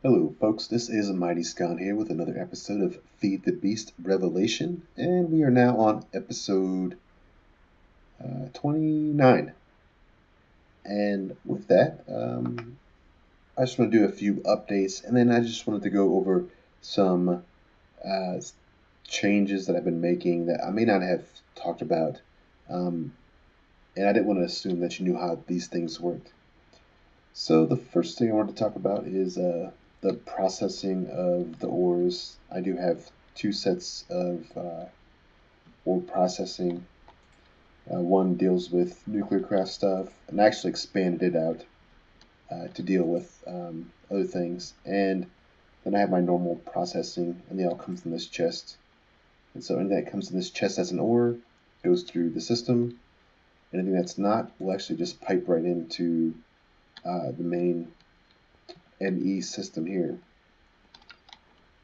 Hello folks, this is Mighty Scon here with another episode of Feed the Beast Revelation, and we are now on episode 29. And with that, I just want to do a few updates, and then I just wanted to go over some uh, changes that I've been making that I may not have talked about, um, and I didn't want to assume that you knew how these things worked. So the first thing I wanted to talk about is the processing of the ores. I do have two sets of ore processing. One deals with nuclear craft stuff, and I actually expanded it out to deal with other things. And then I have my normal processing, and they all come from this chest. And so anything that comes in this chest as an ore goes through the system. Anything that's not will actually just pipe right into the main ME system here.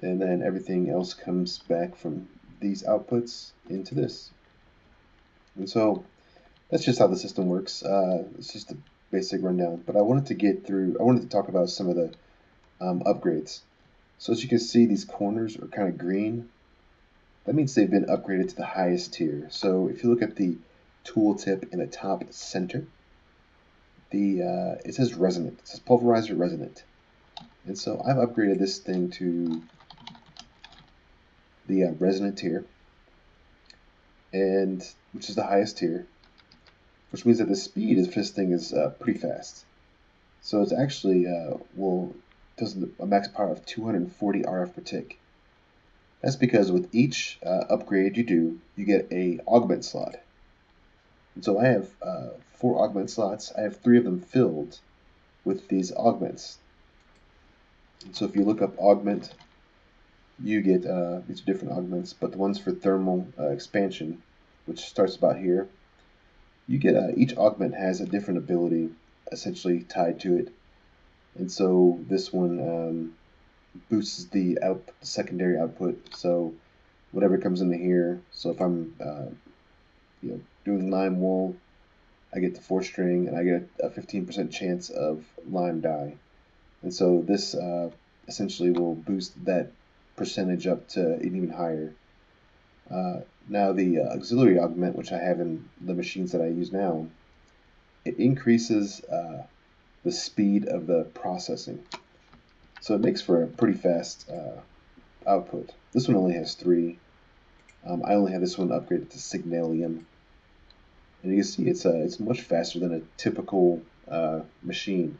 And then everything else comes back from these outputs into this. And so that's just how the system works. It's just a basic rundown. But I wanted to talk about some of the upgrades. So as you can see, these corners are kind of green. That means they've been upgraded to the highest tier. So if you look at the tooltip in the top center, it says resonant. It says pulverizer resonant. And so I've upgraded this thing to the resonant tier, and which is the highest tier, which means that the speed of this thing is pretty fast. So it's actually does a max power of 240 RF per tick. That's because with each upgrade you do, you get a augment slot. And so I have 4 augment slots. I have 3 of them filled with these augments. And so if you look up augment, you get these different augments, but the ones for thermal expansion, which starts about here, you get each augment has a different ability essentially tied to it. And so this one boosts the secondary output. So whatever comes into here, so if I'm doing lime wool, I get the 4-string, and I get a 15% chance of lime dye. And so this essentially will boost that percentage up to an even higher. Now the auxiliary augment, which I have in the machines that I use now, it increases the speed of the processing. So it makes for a pretty fast output. This one only has 3. I only have this one upgraded to Signalium. And you can see it's much faster than a typical machine.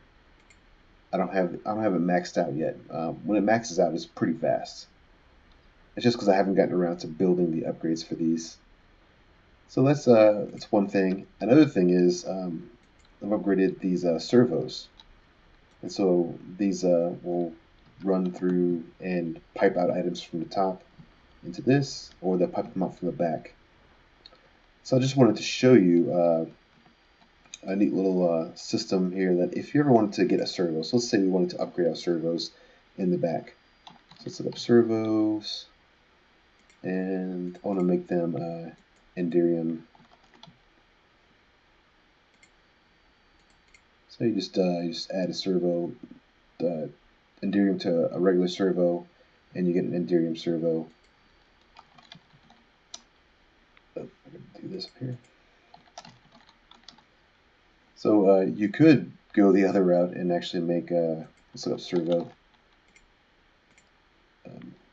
I don't have it maxed out yet. When it maxes out, it's pretty fast. It's just because I haven't gotten around to building the upgrades for these. So that's one thing. Another thing is I've upgraded these servos, and so these will run through and pipe out items from the top into this, or they'll pipe them out from the back. So I just wanted to show you a neat little system here that if you ever wanted to get a servo, so let's say we wanted to upgrade our servos in the back. So let's set up servos, and I want to make them Enderium. So you just add a servo, Enderium to a regular servo, and you get an Enderium servo. Oh, I'm going to do this up here. So you could go the other route and actually make let's look up servo.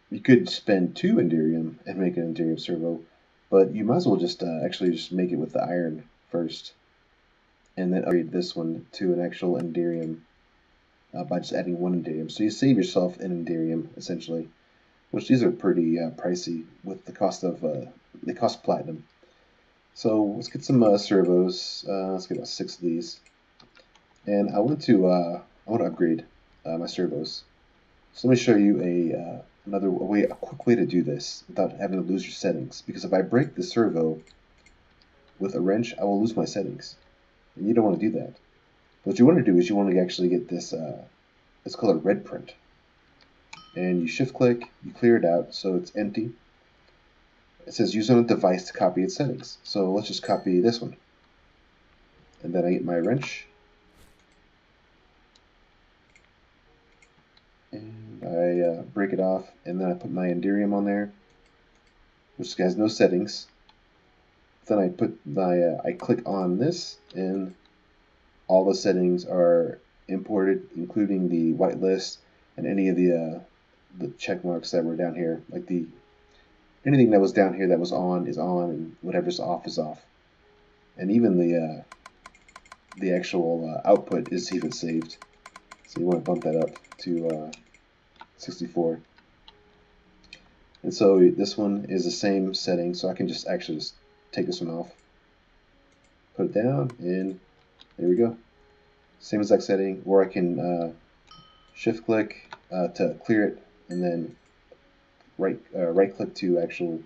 You could spend 2 Enderium and make an Enderium servo, but you might as well just actually just make it with the iron first, and then upgrade this one to an actual Enderium by just adding 1 Enderium. So you save yourself an Enderium essentially, which these are pretty pricey with the cost of they cost platinum. So let's get some servos. Let's get about 6 of these, and I want to upgrade my servos. So let me show you a quick way to do this without having to lose your settings. Because if I break the servo with a wrench, I will lose my settings, and you don't want to do that. What you want to do is you want to actually get this. It's called a red print, and you shift click, you clear it out so it's empty. It says use on a device to copy its settings. So let's just copy this one. And then I get my wrench. And I break it off, and then I put my Enderium on there, which has no settings. Then I put my I click on this, and all the settings are imported, including the whitelist and any of the check marks that were down here, like anything that was down here that was on is on, and whatever's off is off. And even the actual output is even saved. So you want to bump that up to 64. And so this one is the same setting, so I can just actually just take this one off, put it down, and there we go. Same exact setting, or I can shift click to clear it, and then right click to actual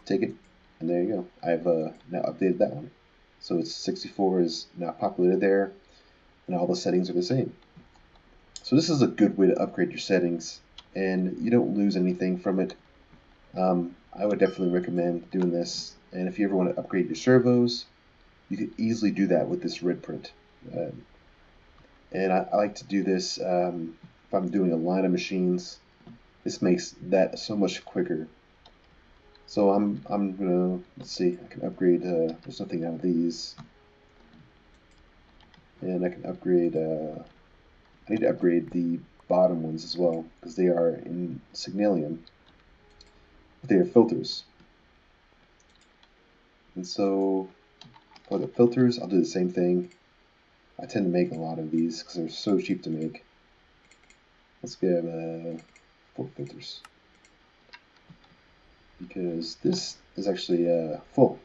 take it, and there you go. I've now updated that one. So it's 64 is now populated there, and all the settings are the same. So this is a good way to upgrade your settings, and you don't lose anything from it. I would definitely recommend doing this, and if you ever want to upgrade your servos, you can easily do that with this red print. And I like to do this if I'm doing a line of machines. This makes that so much quicker. So I'm gonna, let's see, I can upgrade, there's nothing out of these. And I can upgrade, I need to upgrade the bottom ones as well, because they are in Signalium. They are filters. And so for the filters, I'll do the same thing. I tend to make a lot of these because they're so cheap to make. Let's get 4 filters, because this is actually full.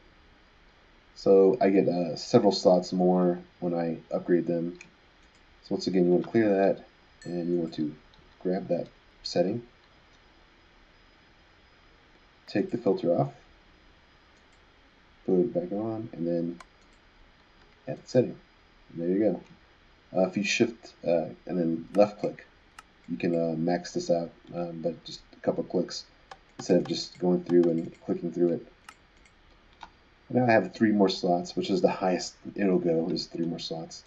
So I get several slots more when I upgrade them. So once again, you want to clear that, and you want to grab that setting, take the filter off, put it back on, and then add the setting. And there you go. If you shift and then left click, you can max this out, but just a couple clicks instead of just going through and clicking through it. Now I have 3 more slots, which is the highest it'll go, is 3 more slots.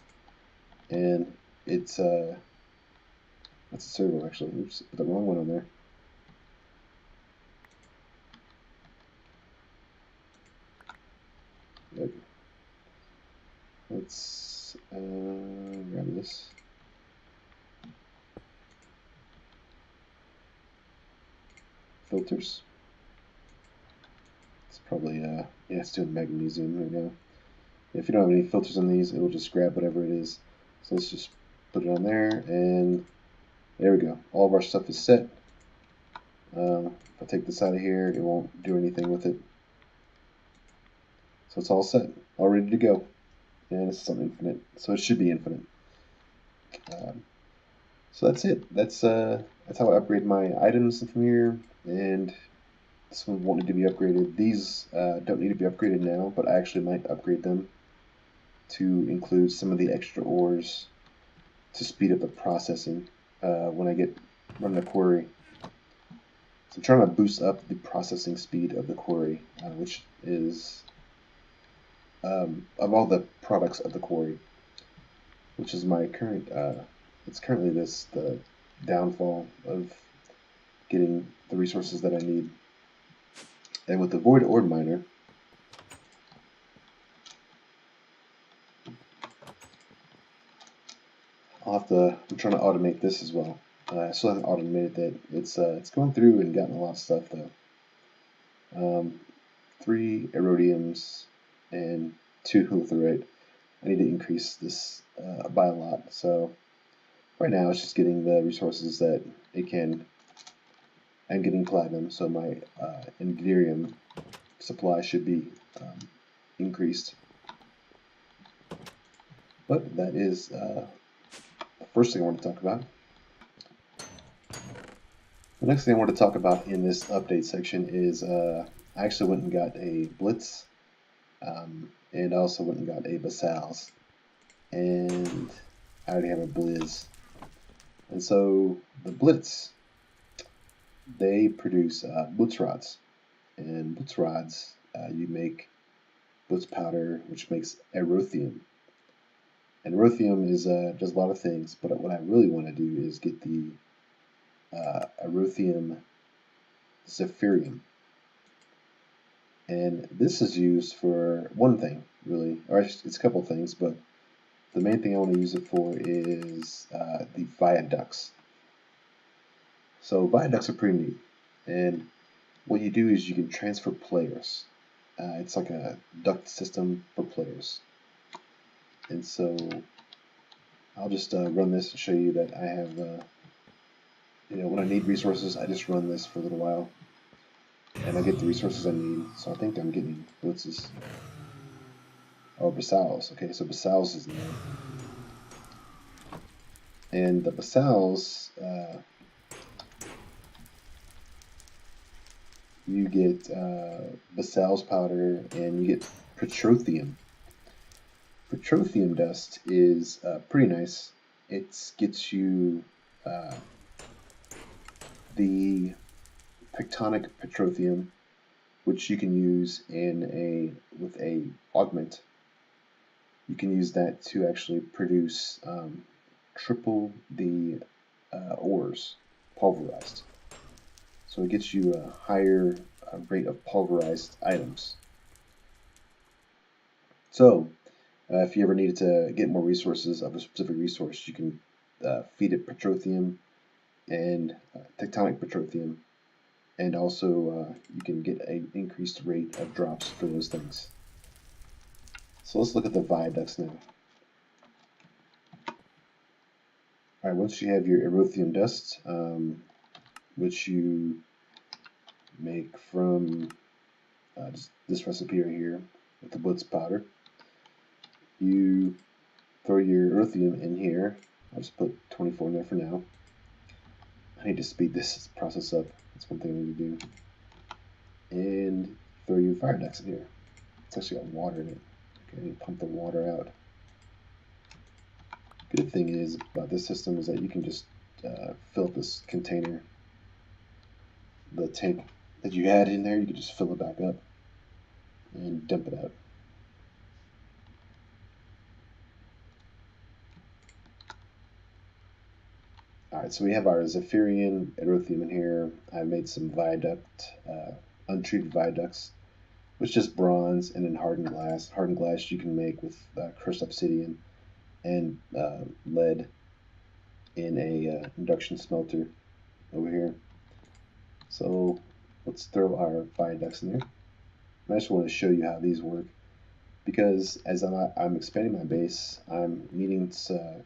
And it's that's a servo actually. Oops, put the wrong one on there. Okay. Let's grab this. Filters. It's probably yeah, it's doing magnesium right now. If you don't have any filters on these, it will just grab whatever it is. So let's just put it on there, and there we go. All of our stuff is set. If I take this out of here, it won't do anything with it. So it's all set, all ready to go. And this is on infinite, so it should be infinite. So that's it. That's how I upgrade my items from here. And this one won't need to be upgraded. These don't need to be upgraded now, but I actually might upgrade them to include some of the extra ores to speed up the processing when I get running a quarry. So I'm trying to boost up the processing speed of the quarry, which is of all the products of the quarry, which is my current. It's currently the downfall of getting the resources that I need. And with the void ore miner, I'm trying to automate this as well. I still haven't automated that. It's going through and gotten a lot of stuff though. 3 erodiums and 2 litherite. I need to increase this by a lot. So right now it's just getting the resources that it can. I'm getting platinum, so my Enderium supply should be increased. But that is the first thing I want to talk about. The next thing I want to talk about in this update section is I actually went and got a Blitz, and also went and got a Basals, and I already have a Blizz. And so the Blitz, they produce Blitz rods, and Blitz rods you make Blitz powder, which makes Erothium. And Erothium is does a lot of things, but what I really want to do is get the Erothium Zephyrium. And this is used for one thing, really, or it's a couple things, but the main thing I want to use it for is the viaducts. So viaducts are pretty neat, and what you do is you can transfer players. It's like a duct system for players. And so I'll just run this and show you that I have, when I need resources, I just run this for a little while, and I get the resources I need. So I think I'm getting blitzes. Oh, basals. Okay, so basals is in there. And the basals, you get basals powder, and you get petroleum. Petroleum dust is pretty nice. It gets you the tectonic petroleum, which you can use with a augment. You can use that to actually produce triple the ores pulverized. So it gets you a higher rate of pulverized items. So if you ever needed to get more resources of a specific resource, you can feed it petroleum and tectonic petroleum, and also you can get an increased rate of drops for those things. So let's look at the viaducts now. Alright, once you have your erothium dust, which you make from this recipe right here with the blitz powder, you throw your erothium in here. I'll just put 24 in there for now. I need to speed this process up. That's one thing I need to do. And throw your viaducts in here. It's actually got water in it. Okay, I need to pump the water out. Good thing is about this system is that you can just fill up this container, the tank that you had in there, you can just fill it back up and dump it out. Alright, so we have our Zephyrian erothium in here. I made some viaduct, untreated viaducts, which is just bronze and then hardened glass. Hardened glass you can make with crushed obsidian and lead in a induction smelter over here. So let's throw our viaducts in there. I just want to show you how these work, because as I'm expanding my base, I'm needing to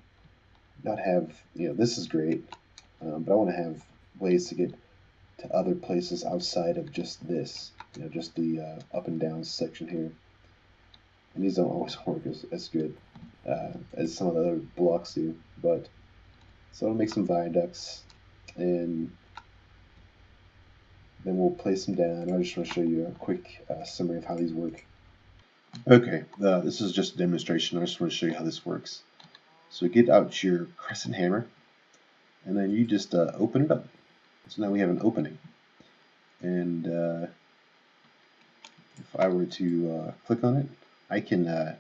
not have, this is great, but I want to have ways to get to other places outside of just this, just the up and down section here. And these don't always work as good as some of the other blocks do, but so I'll make some viaducts, and then we'll place them down. I just want to show you a quick summary of how these work. Okay, this is just a demonstration. I just want to show you how this works. So get out your crescent hammer, and then you just open it up. So now we have an opening. And if I were to click on it, I can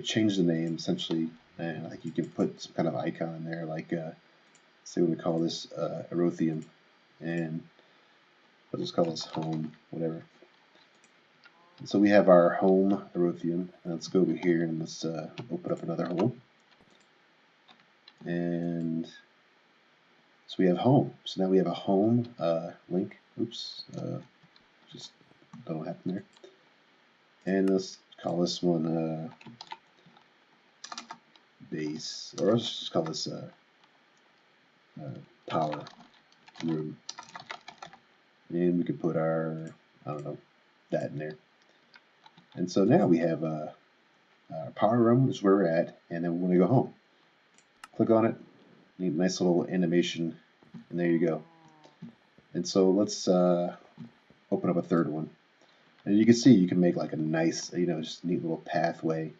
change the name essentially, and like you can put some kind of icon in there, like say we call this erothium, and let's just call this home, whatever. And so we have our home erothium. And let's go over here and let's open up another hole. And so we have home. So now we have a home link. Oops, just don't know what happened there. And let's call this one base, or let's just call this power room. And we could put our, I don't know, that in there. And so now we have our power room is where we're at, and then we want to go home. Click on it, need a nice little animation, and there you go. And so let's open up a third one. And you can see you can make like a nice, just neat little pathway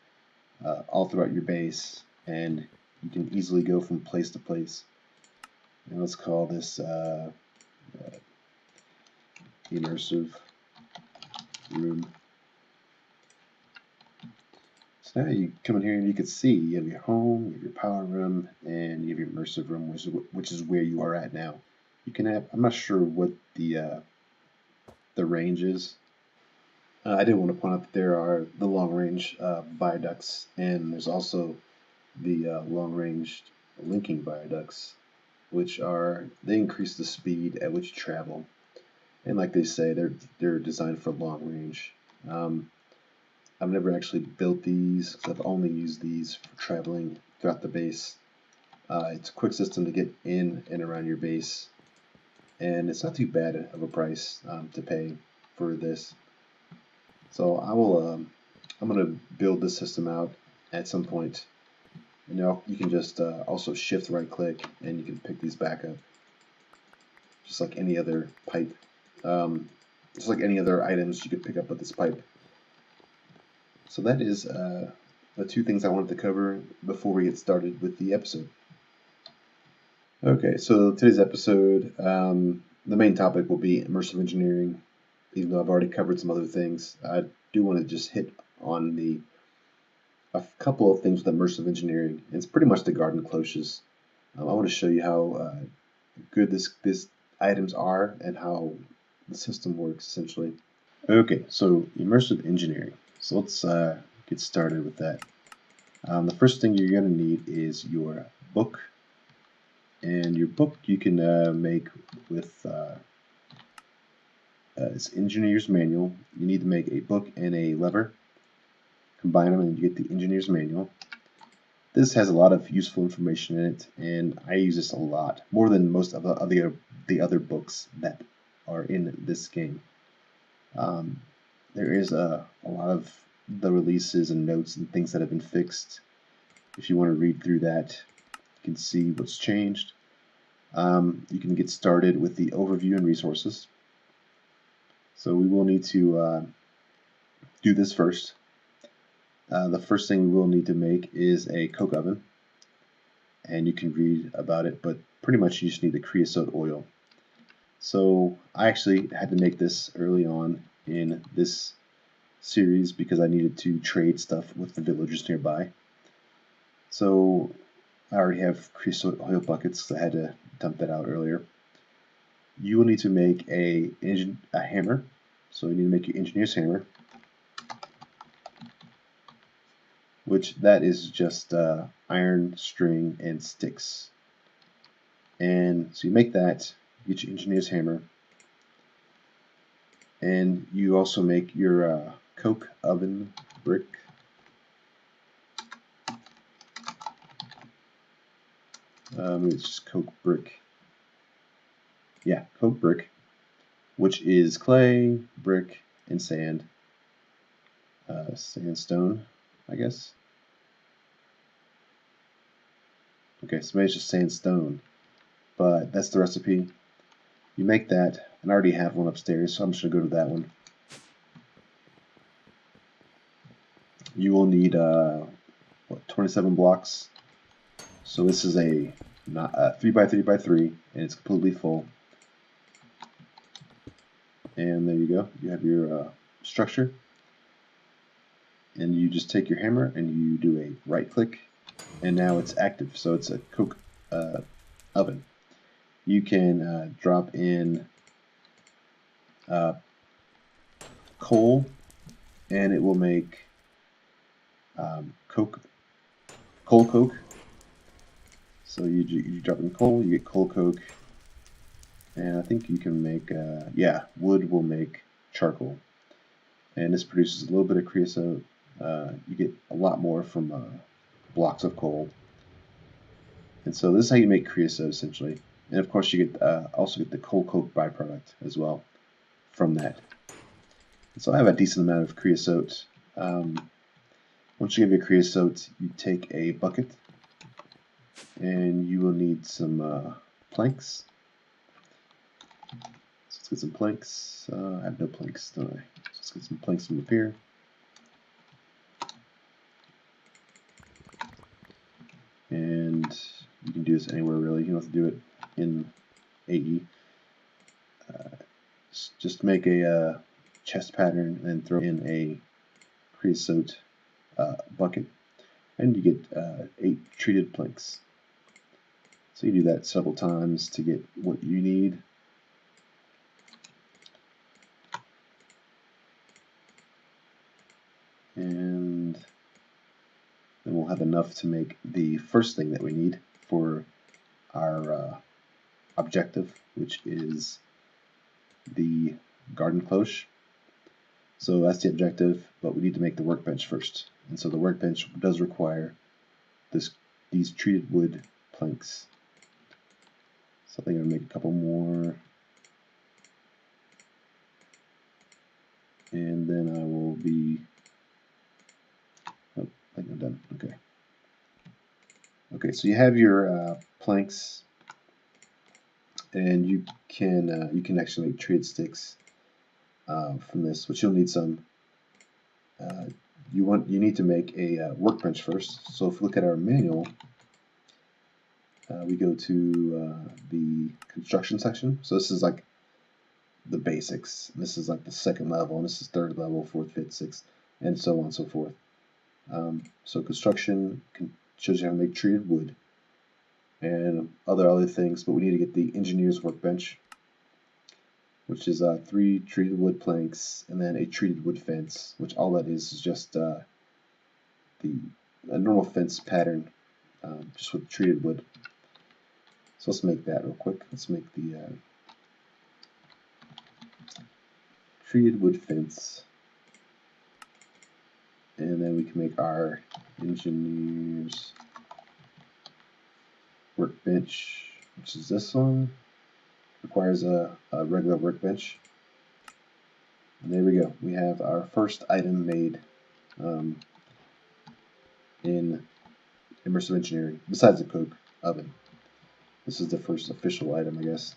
all throughout your base, and you can easily go from place to place. And let's call this Immersive Room. So now you come in here and you can see you have your home, you have your power room, and you have your immersive room, which is where you are at now. You can have, I'm not sure what the range is. I did want to point out that there are the long range viaducts, and there's also the long range linking viaducts, which are, they increase the speed at which you travel. And like they say, they're designed for long range. I've never actually built these because I've only used these for traveling throughout the base. It's a quick system to get in and around your base, and it's not too bad of a price to pay for this. So I'm going to build this system out at some point. You know, you can just also shift right click and you can pick these back up, just like any other pipe. Just like any other items you could pick up with this pipe. So that is the two things I wanted to cover before we get started with the episode. Okay, so today's episode, the main topic will be immersive engineering. Even though I've already covered some other things, I do want to just hit on a couple of things with immersive engineering. It's pretty much the garden cloches. I want to show you how good this items are and how the system works essentially. Okay, so immersive engineering. So let's get started with that. The first thing you're going to need is your book. And your book you can make with it's engineer's manual. You need to make a book and a lever. Combine them and you get the engineer's manual. This has a lot of useful information in it, and I use this a lot, more than most of the other books that are in this game. There is a lot of the releases and notes and things that have been fixed. If you want to read through that, you can see what's changed. You can get started with the overview and resources. So we will need to do this first. The first thing we will need to make is a coke oven, and you can read about it, but pretty much you just need the creosote oil. So I actually had to make this early on in this series because I needed to trade stuff with the villagers nearby. So I already have creosote oil buckets because I had to dump that out earlier. You will need to make a hammer. So you need to make your engineer's hammer, which that is just iron, string, and sticks. And so you make that, get your engineer's hammer, and you also make your coke oven brick. It's just coke brick. Yeah, coke brick, which is clay, brick, and sand. Sandstone, I guess. Okay, so maybe it's just sandstone, but that's the recipe. You make that, and I already have one upstairs, so I'm just going to go to that one. You will need 27 blocks. So this is a 3x3x3, and it's completely full. And there you go. You have your structure. And you just take your hammer and you do a right click, and now it's active. So it's a coke oven. You can drop in coal, and it will make coal coke. So you drop in coal, you get coal coke, and I think you can make wood will make charcoal, and this produces a little bit of creosote. You get a lot more from blocks of coal, and so this is how you make creosote essentially. And of course, you get also get the coal coke byproduct as well from that. And so I have a decent amount of creosote. Once you have your creosote, you take a bucket, and you will need some planks. So let's get some planks. I have no planks, don't I? So let's get some planks from up here. And you can do this anywhere really. You don't have to do it in AE. Just make a chest pattern and then throw in a creosote bucket, and you get 8 treated planks. So you do that several times to get what you need. And then we'll have enough to make the first thing that we need for our objective, which is the garden cloche. So that's the objective, but we need to make the workbench first. And so the workbench does require these treated wood planks. So I think I'm going to make a couple more. And then I will be, oh, I think I'm done. Okay. Okay, so you have your planks, and you can actually make treated sticks from this, but you'll need some. You need to make a workbench first. So if we look at our manual, we go to the construction section. So this is like the basics. This is like the second level, and this is third level, fourth, fifth, sixth, and so on and so forth. So construction shows you how to make treated wood and other things, but we need to get the engineer's workbench, which is 3 treated wood planks and then a treated wood fence, which all that is just a normal fence pattern, just with treated wood. So let's make that real quick. Let's make the treated wood fence, and then we can make our engineer's workbench, which is this one. Requires a regular workbench. And there we go. We have our first item made in Immersive Engineering, besides the Coke oven. This is the first official item, I guess.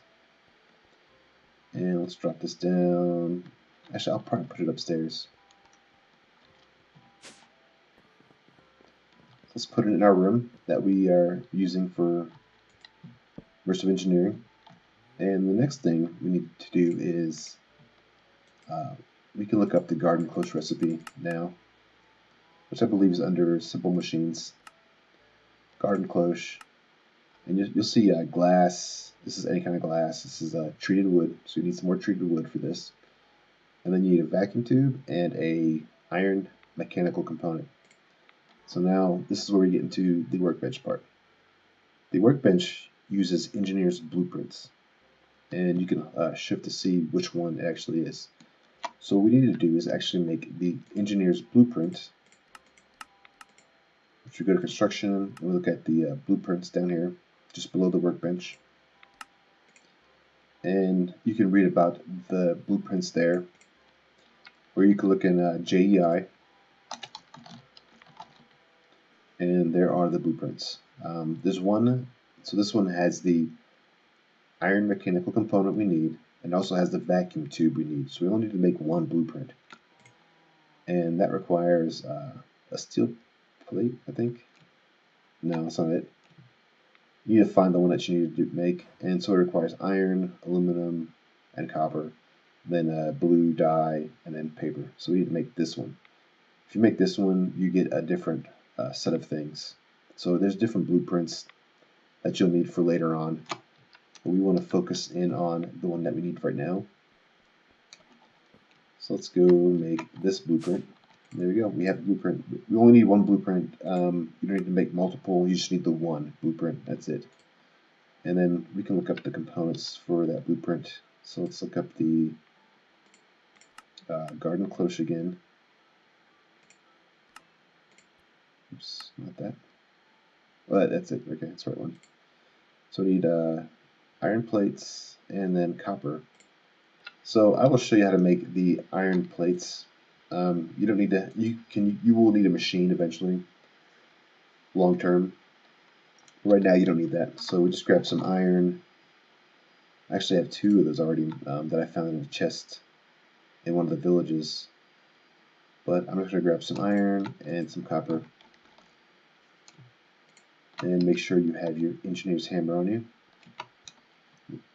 And let's drop this down. Actually, I'll probably put it upstairs. Let's put it in our room that we are using for Immersive Engineering. And the next thing we need to do is we can look up the garden cloche recipe now, which I believe is under simple machines. Garden cloche, and you'll see glass. This is any kind of glass. This is treated wood, so you need some more treated wood for this. And then you need a vacuum tube and a iron mechanical component. So now this is where we get into the workbench part. The workbench uses engineer's blueprints, and you can shift to see which one it actually is. So what we need to do is actually make the engineer's blueprint. If you go to construction, and we look at the blueprints down here, just below the workbench, and you can read about the blueprints there, or you can look in JEI, and there are the blueprints. There's one, so this one has the iron mechanical component we need, and also has the vacuum tube we need. So we only need to make one blueprint, and that requires a steel plate, I think. No, that's not it. You need to find the one that you need to make, and so it requires iron, aluminum, and copper, then blue dye, and then paper. So we need to make this one. If you make this one, you get a different set of things. So there's different blueprints that you'll need for later on, but we want to focus in on the one that we need right now. So let's go make this blueprint. There we go. We have the blueprint. We only need one blueprint. You don't need to make multiple. You just need the one blueprint. That's it. And then we can look up the components for that blueprint. So let's look up the garden cloche again. Oops, not that. Well, that's it. Okay, that's the right one. So we need iron plates and then copper. So I will show you how to make the iron plates. You don't need to. You will need a machine eventually, long term. Right now you don't need that. So we just grab some iron. I actually have 2 of those already that I found in a chest in one of the villages. But I'm just going to grab some iron and some copper. And make sure you have your engineer's hammer on you.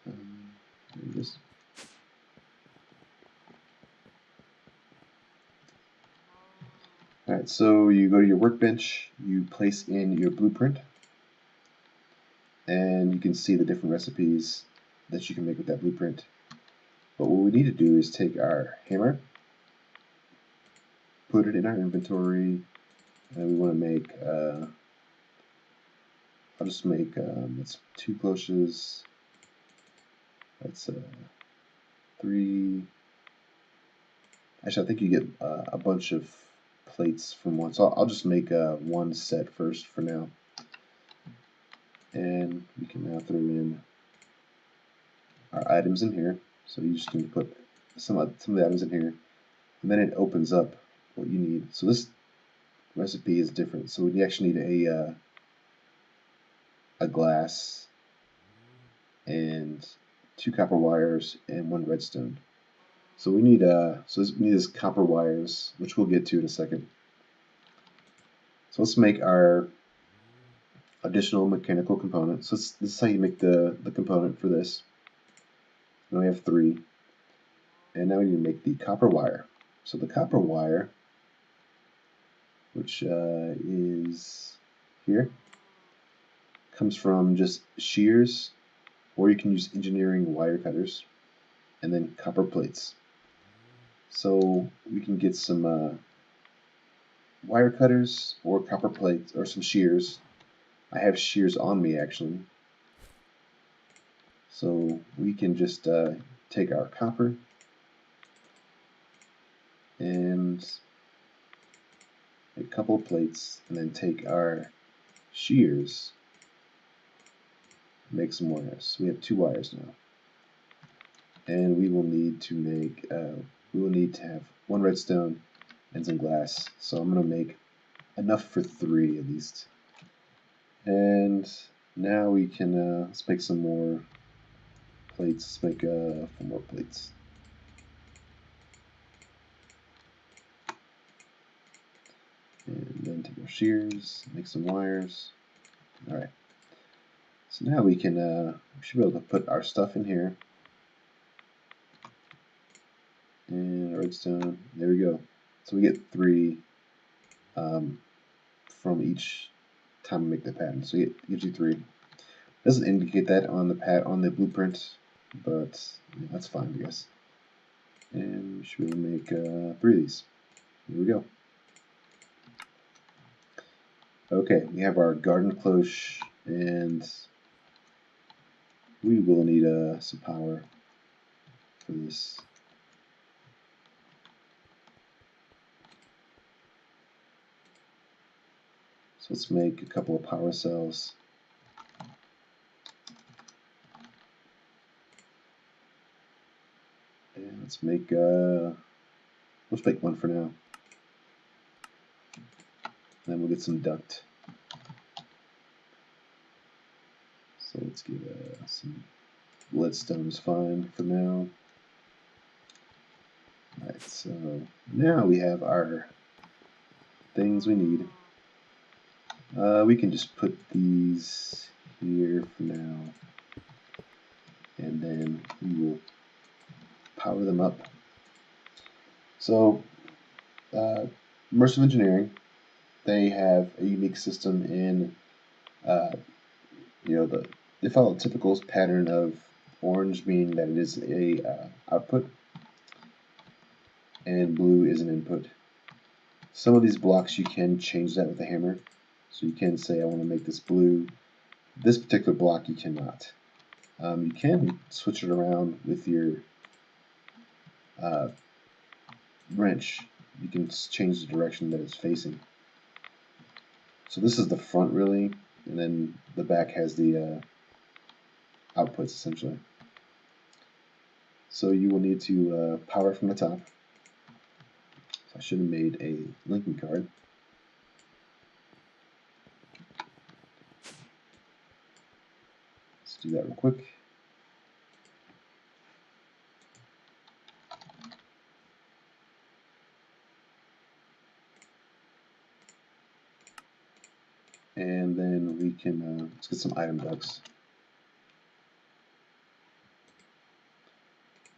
There it is. Alright, Alright, so you go to your workbench, you place in your blueprint, and you can see the different recipes that you can make with that blueprint. But what we need to do is take our hammer, put it in our inventory, and we want to make, I'll just make, that's 2 cloches, that's 3, actually I think you get a bunch of plates from one, so I'll just make one set first for now. And we can now throw in our items in here, so you just can put some of the items in here, and then it opens up what you need. So this recipe is different, so we actually need a glass and 2 copper wires and 1 redstone. So we need we need this copper wires, which we'll get to in a second. So let's make our additional mechanical component. So this is how you make the component for this. Now we have 3, and now we need to make the copper wire. So the copper wire, which is here, comes from just shears, or you can use engineering wire cutters, and then copper plates. So we can get some wire cutters or copper plates or some shears. I have shears on me actually. So we can just take our copper and make a couple of plates, and then take our shears, make some wires. So we have 2 wires now. And we will need to make, we will need to have 1 redstone and some glass. So I'm going to make enough for 3 at least. And now we can, let's make some more plates. Let's make 4 more plates. And then take our shears, make some wires. Alright. So now we can, we should be able to put our stuff in here. And redstone, there we go. So we get 3 from each time we make the pattern. So it gives you 3. Doesn't indicate that on the blueprint, but yeah, that's fine, I guess. And we should be able to make 3 of these. Here we go. Okay, we have our garden cloche, and we will need some power for this. So let's make a couple of power cells. And let's make 1 for now. Then we'll get some duct. So let's get some leadstone is fine for now. Alright, so now we have our things we need. We can just put these here for now, and then we will power them up. So, Immersive Engineering, they have a unique system in, they follow the typical pattern of orange meaning that it is a output, and blue is an input. Some of these blocks you can change that with a hammer. So you can say, I want to make this blue. This particular block you cannot. You can switch it around with your wrench. You can change the direction that it's facing. So this is the front really, and then the back has the outputs essentially. So you will need to power from the top. So I should have made a linking card. Let's do that real quick. And then we can, let's get some item ducts.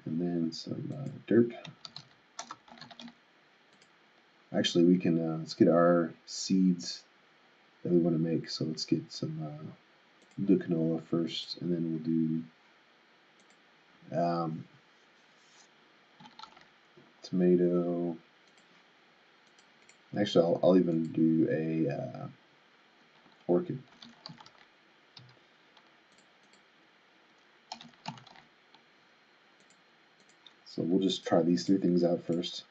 And then some dirt. actually we can let's get our seeds that we want to make. So let's get some we'll do canola first, and then we'll do tomato. Actually, I'll even do a orchid. So we'll just try these three things out first.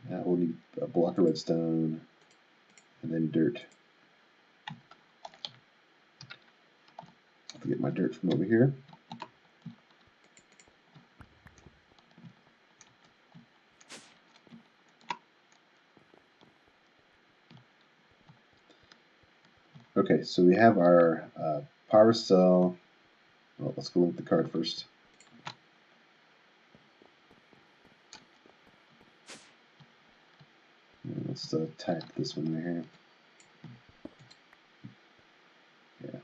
We'll need a block of redstone, and then dirt. I'll get my dirt from over here. Okay, so we have our power cell. Well, let's go link the card first. Let's type this one right here. Yeah.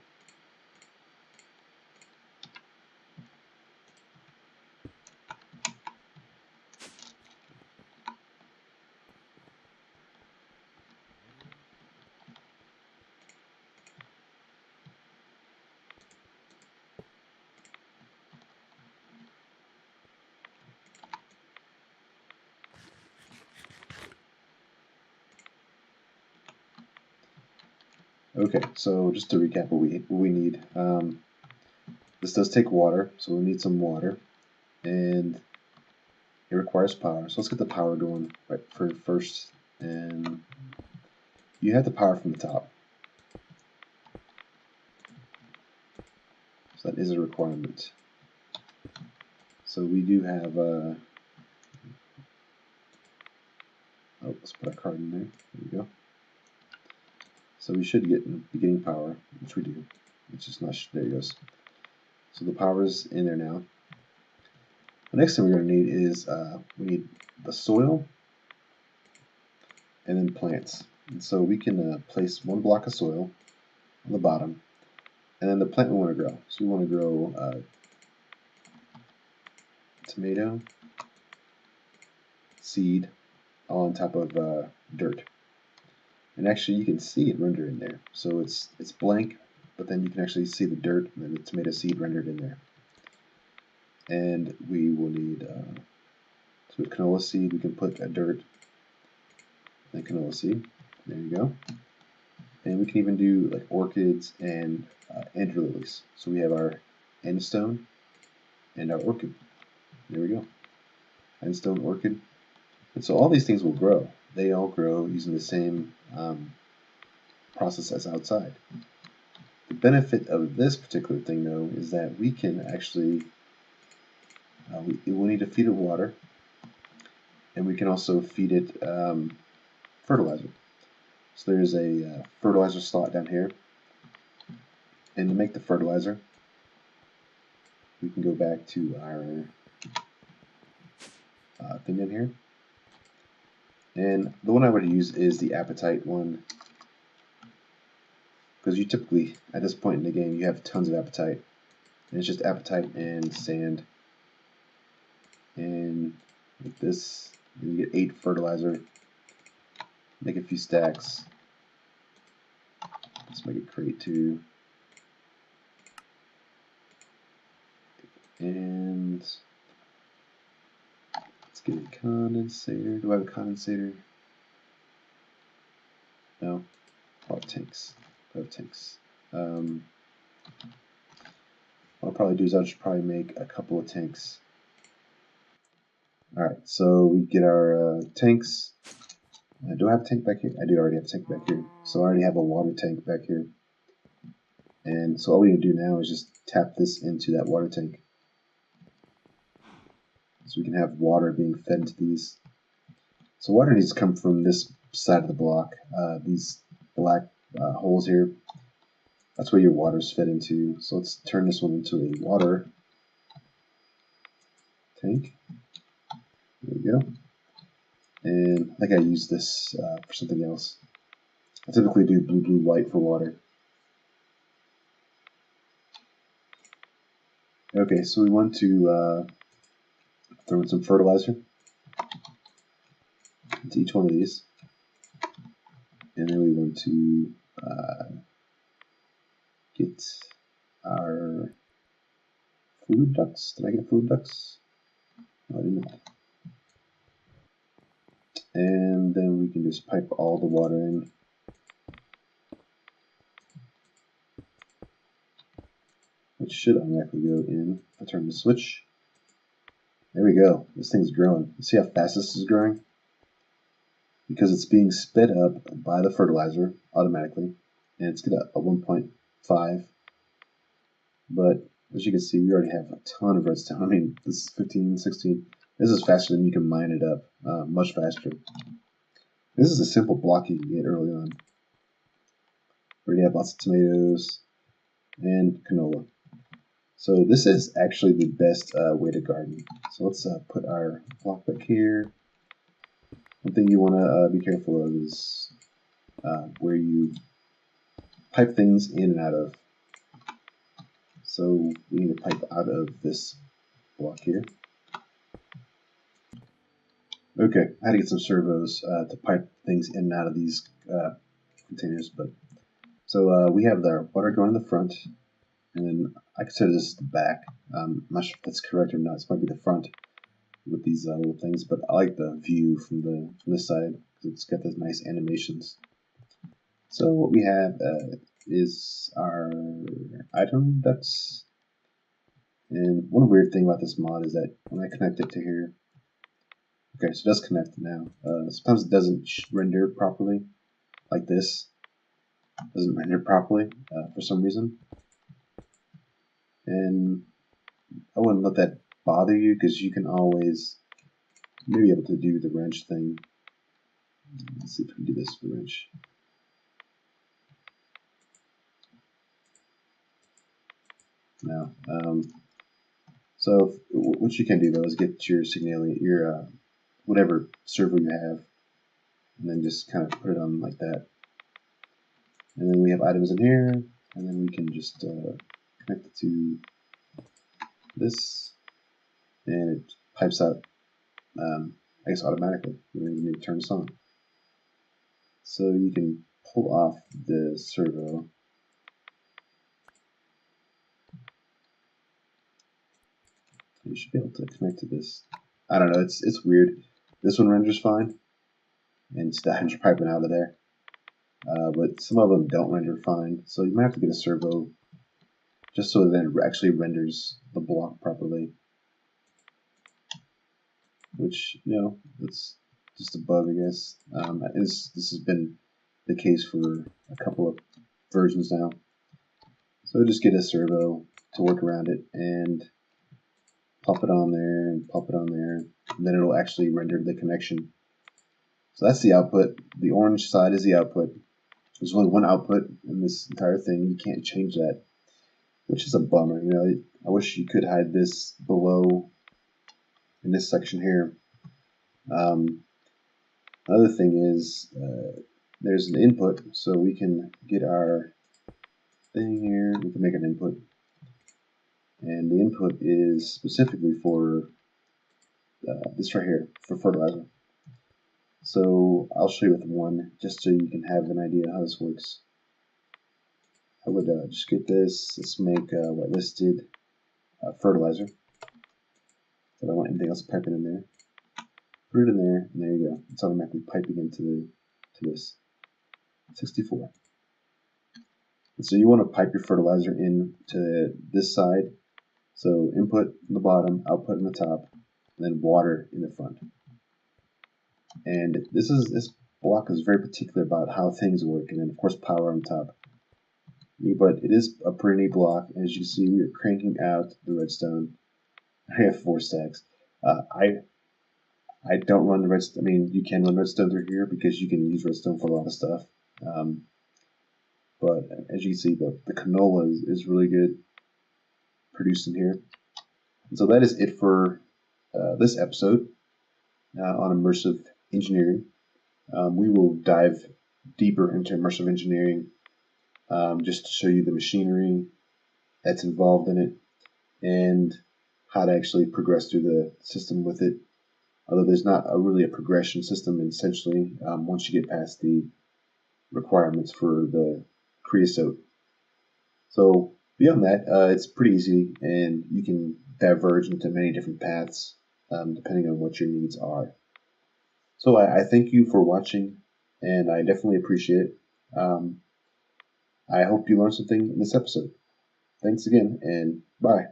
Okay, so just to recap what we need. This does take water, so we'll need some water, and it requires power. So let's get the power going right first, and you have the power from the top. So that is a requirement. So we do have oh, let's put a card in there. There we go. So we should get beginning power, which we do. It's just not, there it goes. So the power is in there now. The next thing we're going to need is we need the soil and then plants. And so we can place one block of soil on the bottom, and then the plant we want to grow. So we want to grow tomato seed all on top of dirt. And actually you can see it rendered in there. So it's blank, but then you can actually see the dirt and then the tomato seed rendered in there. And we will need so with canola seed we can put a dirt and canola seed. There you go. And we can even do like orchids and ender lilies. So we have our endstone and our orchid. There we go. Endstone, orchid. And so all these things will grow. They all grow using the same process as outside. The benefit of this particular thing, though, is that we can actually, we'll need to feed it water, and we can also feed it fertilizer. So there's a fertilizer slot down here, and to make the fertilizer, we can go back to our thing in here. And the one I would use is the appetite one, because you typically, at this point in the game, you have tons of appetite. And it's just appetite and sand. And with this, you get 8 fertilizer. Make a few stacks. Let's make a crate too. And let's get a condensator. Do I have a condensator? No. Oh, tanks. I have tanks. What I'll probably do is I'll just probably make a couple of tanks. Alright, so we get our tanks. Do I have a tank back here? I do already have a tank back here. So I already have a water tank back here. And so all we need to do now is just tap this into that water tank. So we can have water being fed into these. So water needs to come from this side of the block. These black holes here, that's where your water is fed into. So let's turn this one into a water tank. There we go. And I think I use this for something else. I typically do blue, blue, white for water. Okay, so we want to throw in some fertilizer. into each one of these. And then we want to get our fluid ducts. Did I get fluid ducts? No, I did not. And then we can just pipe all the water in. Which should automatically go in. I turn the switch. There we go. This thing's growing. You see how fast this is growing? Because it's being sped up by the fertilizer automatically. And it's got a 1.5. But as you can see, we already have a ton of redstone. I mean, this is 15, 16. This is faster than you can mine it up. Much faster. This is a simple block you can get early on. We already have lots of tomatoes and canola. So this is actually the best way to garden. So let's put our block back here. One thing you want to be careful of is where you pipe things in and out of. So we need to pipe out of this block here. Okay, I had to get some servos to pipe things in and out of these containers. But so we have the water going in the front, and then I consider this the back. I'm not sure if that's correct or not. This might be the front with these little things, but I like the view from this side because it's got those nice animations. So what we have is our item ducts. And one weird thing about this mod is that when I connect it to here, okay, so it does connect now. Sometimes it doesn't render properly, like this. It doesn't render properly for some reason. And I wouldn't let that bother you because you can always maybe able to do the wrench thing. Let's see if we can do this with the wrench. Now, so what you can do though is get your signaling, your whatever server you have, and then just kind of put it on like that. And then we have items in here, and then we can just connect it to this, and it pipes out, I guess automatically. You don't even need to turn this on. So you can pull off the servo. You should be able to connect to this. I don't know, it's weird. This one renders fine, and it's just piping out of there. But some of them don't render fine, so you might have to get a servo just so that it actually renders the block properly. Which, you know, it's just a bug, I guess. This has been the case for a couple of versions now. So just get a servo to work around it and pop it on there and pop it on there, and then it'll actually render the connection. So that's the output. The orange side is the output. There's only one output in this entire thing. You can't change that, which is a bummer. You know, I wish you could hide this below in this section here. Another thing is there's an input, so we can get our thing here. We can make an input, and the input is specifically for this right here for fertilizer. So I'll show you with one, just so you can have an idea how this works. I would just get this. Let's make whitelisted fertilizer. So I don't want anything else piping in there. Put it in there, and there you go. It's automatically piping into this. 64. And so you want to pipe your fertilizer in to this side. So input in the bottom, output in the top, and then water in the front. And this block is very particular about how things work, and then of course power on top. But it is a pretty neat block, and as you can see, we are cranking out the redstone. I have 4 stacks. I don't run the redstone. I mean, you can run redstone through here because you can use redstone for a lot of stuff. But as you can see, the canola is really good produced in here. And so that is it for this episode on Immersive Engineering. We will dive deeper into Immersive Engineering just to show you the machinery that's involved in it and how to actually progress through the system with it. although there's not really a progression system essentially once you get past the requirements for the creosote. So beyond that, it's pretty easy, and you can diverge into many different paths depending on what your needs are. So I thank you for watching, and I definitely appreciate it. I hope you learned something in this episode. Thanks again, and bye.